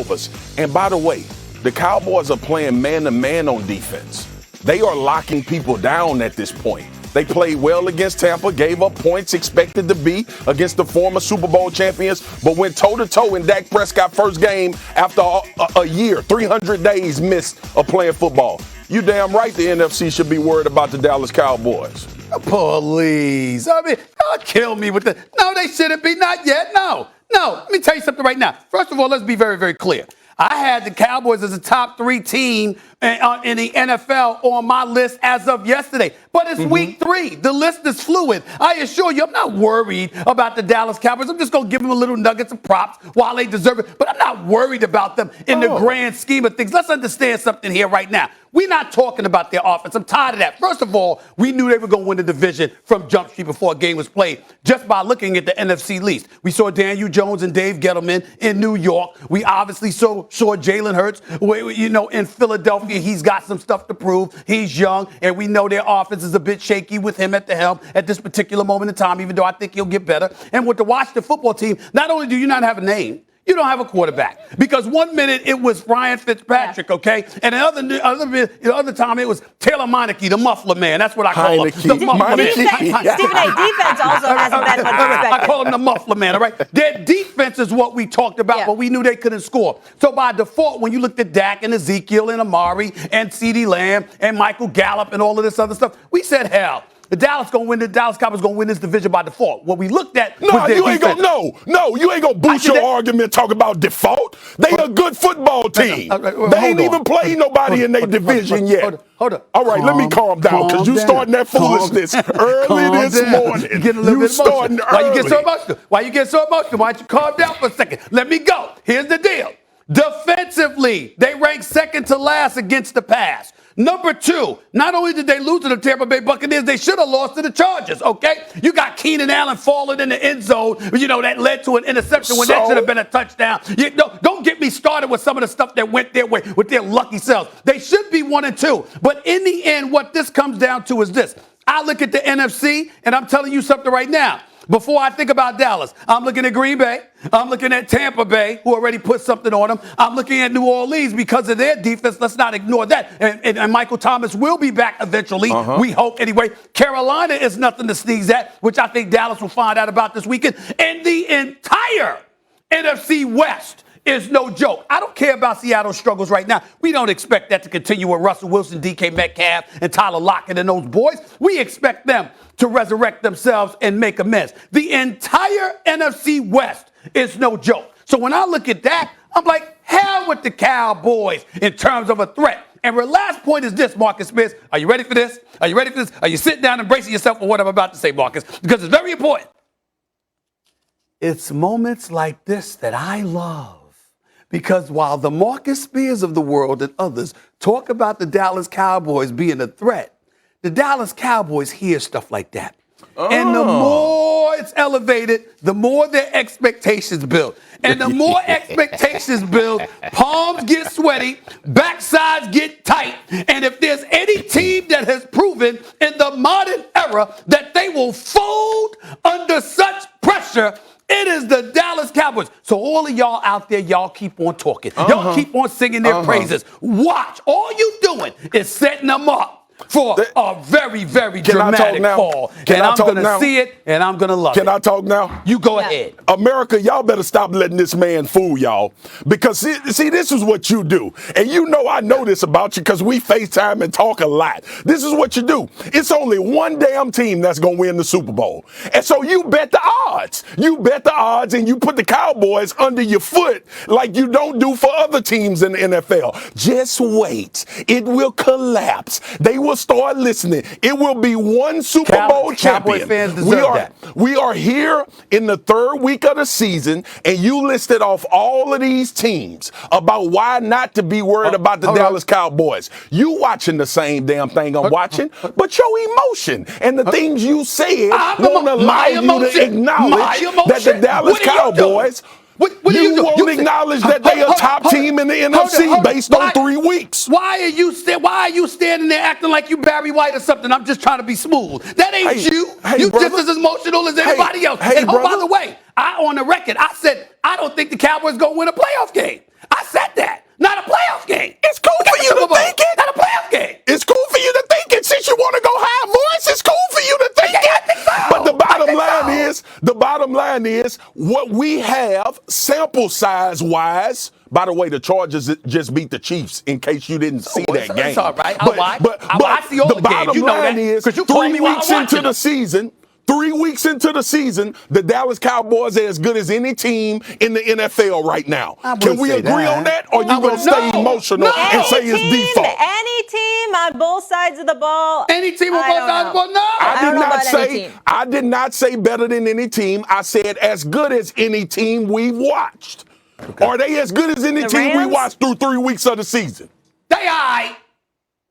of us. And by the way, the Cowboys are playing man-to-man on defense. They are locking people down at this point. They played well against Tampa, gave up points expected to be against the former Super Bowl champions, but went toe-to-toe in Dak Prescott's first game after a year, 300 days missed of playing football. You damn right the NFC should be worried about the Dallas Cowboys. Please. I mean, don't kill me with the, no, they shouldn't be. Not yet. No. Let me tell you something right now. First of all, let's be very, very clear. I had the Cowboys as a top 3 team in the NFL on my list as of yesterday. But it's week 3. The list is fluid. I assure you, I'm not worried about the Dallas Cowboys. I'm just going to give them a little nuggets of props while they deserve it. But I'm not worried about them in the grand scheme of things. Let's understand something here right now. We're not talking about their offense. I'm tired of that. First of all, we knew they were going to win the division from Jump Street before a game was played just by looking at the NFC least. We saw Daniel Jones and Dave Gettleman in New York. We obviously saw Jalen Hurts, in Philadelphia. He's got some stuff to prove. He's young, and we know their offense is a bit shaky with him at the helm at this particular moment in time, even though I think he'll get better. And with the Washington football team, not only do you not have a name, you don't have a quarterback. Because 1 minute it was Ryan Fitzpatrick, okay? And the other time it was Taylor Meineke, the muffler man. That's what I call him. The muffler man. Stephen A. Defense also hasn't been unexpected. I call him the muffler man, all right? Their defense is what we talked about, but we knew they couldn't score. So by default, when you looked at Dak and Ezekiel and Amari and CeeDee Lamb and Michael Gallup and all of this other stuff, we said, hell, the Dallas Cowboys gonna win this division by default. What we looked at was their defense. You ain't gonna boost your argument talk about default. They a good football team. They ain't even played nobody in their division yet. Hold up. All right, let me calm down because you starting that foolishness early this morning. You're getting a little bit emotional. Why you get so emotional? Why don't you calm down for a second? Let me go. Here's the deal. Defensively, they rank second to last against the pass. Number 2, not only did they lose to the Tampa Bay Buccaneers, they should have lost to the Chargers, okay? You got Keenan Allen falling in the end zone, that led to an interception when that should have been a touchdown. Don't get me started with some of the stuff that went their way with their lucky selves. They should be 1-2. But in the end, what this comes down to is this. I look at the NFC, and I'm telling you something right now. Before I think about Dallas, I'm looking at Green Bay. I'm looking at Tampa Bay, who already put something on them. I'm looking at New Orleans because of their defense. Let's not ignore that. And Michael Thomas will be back eventually. We hope anyway. Carolina is nothing to sneeze at, which I think Dallas will find out about this weekend. And the entire NFC West is no joke. I don't care about Seattle's struggles right now. We don't expect that to continue with Russell Wilson, DK Metcalf, and Tyler Lockett and those boys. We expect them to resurrect themselves and make amends. The entire NFC West is no joke. So when I look at that, I'm like, hell with the Cowboys in terms of a threat. And our last point is this, Marcus Spears. Are you ready for this? Are you sitting down and bracing yourself for what I'm about to say, Marcus? Because it's very important. It's moments like this that I love. Because while the Marcus Spears of the world and others talk about the Dallas Cowboys being a threat, the Dallas Cowboys hear stuff like that. And the more it's elevated, the more their expectations build. And the more expectations build, palms get sweaty, backsides get tight. And if there's any team that has proven in the modern era that they will fold under such pressure, it is the Dallas Cowboys. So all of y'all out there, y'all keep on talking. Y'all keep on singing their praises. Watch. All you doing is setting them up for a very, very dramatic fall. And I'm going to see it, and I'm going to love it. Can I talk now? You go ahead. America, y'all better stop letting this man fool y'all. Because, see, this is what you do. And I know this about you because we FaceTime and talk a lot. This is what you do. It's only one damn team that's going to win the Super Bowl. And so you bet the odds. You bet the odds, and you put the Cowboys under your foot like you don't do for other teams in the NFL. Just wait. It will collapse. They will start listening. It will be one Super Bowl champion. Cowboy fans deserve that. We are here in the 3rd week of the season, and you listed off all of these teams about why not to be worried about the Dallas Cowboys. You watching the same damn thing I'm watching, but your emotion and the things you said won't allow you to acknowledge that the Dallas Cowboys you won't acknowledge that they a top team in the NFC based on 3 weeks. Why are you standing there acting like you Barry White or something? I'm just trying to be smooth. That ain't you. You just as emotional as anybody else. And by the way, on the record, I said I don't think the Cowboys gonna win a playoff game. I said line is what we have sample size wise. By the way, the Chargers just beat the Chiefs. In case you didn't see that game, It's all right. But I see all the the bottom games. You know line that, is 'cause you called 3 me while weeks I'm into watching the them. season. 3 weeks into the season, the Dallas Cowboys are as good as any team in the NFL right now. Can we agree on that? Or you going to stay emotional and say it's default? Any team on both sides of the ball. Any team on both sides of the ball? No. I did not say better than any team. I said as good as any team we've watched. Okay. Are they as good as any team we watched through 3 weeks of the season? They all right.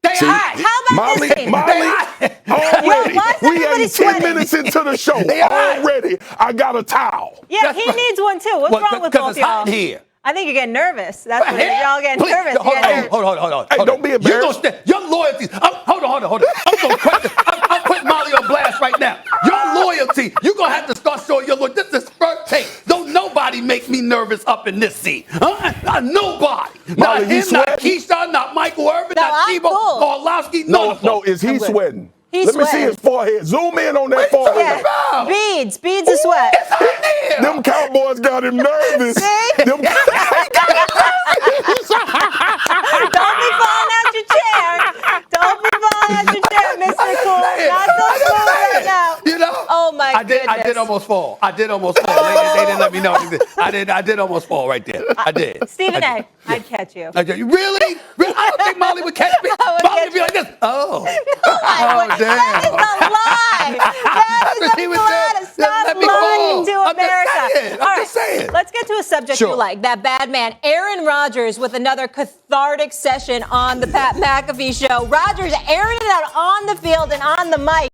How about this team? Already, we ain't 10 minutes into the show. Already, I got a towel. Yeah, he needs one too. What's wrong with both y'all? Because it's hot here. I think you're getting nervous. That's what y'all getting Please, nervous. Hold on. Hey, don't be embarrassed. Your loyalty. Hold on. I'm putting Molly on blast right now. Your loyalty. You're going to have to start showing your loyalty. This is first take. Don't nobody make me nervous up in this seat. Huh? Not nobody. Molly, not him, not Keyshawn, not Michael Irvin, not Tebow, Orlovsky. No, is he sweating? Let me see his forehead. Zoom in on that forehead. Beads of sweat. Them Cowboys got him nervous. Don't be falling out your chair. Don't be falling out your chair, Mr. Cool. Not so cool right now. You know? Oh my goodness. I did almost fall. They didn't let me know. I did almost fall right there. I did. Stephen A., I'd catch you. Really? I don't think Molly would catch me. Molly would be like this. Oh. Damn. That is a lie. That is a lie. Stop lying to America. I'm just saying. Let's get to a subject you like. That bad man, Aaron Rodgers, with another cathartic session on the Pat McAfee show. Rodgers airing it out on the field and on the mic.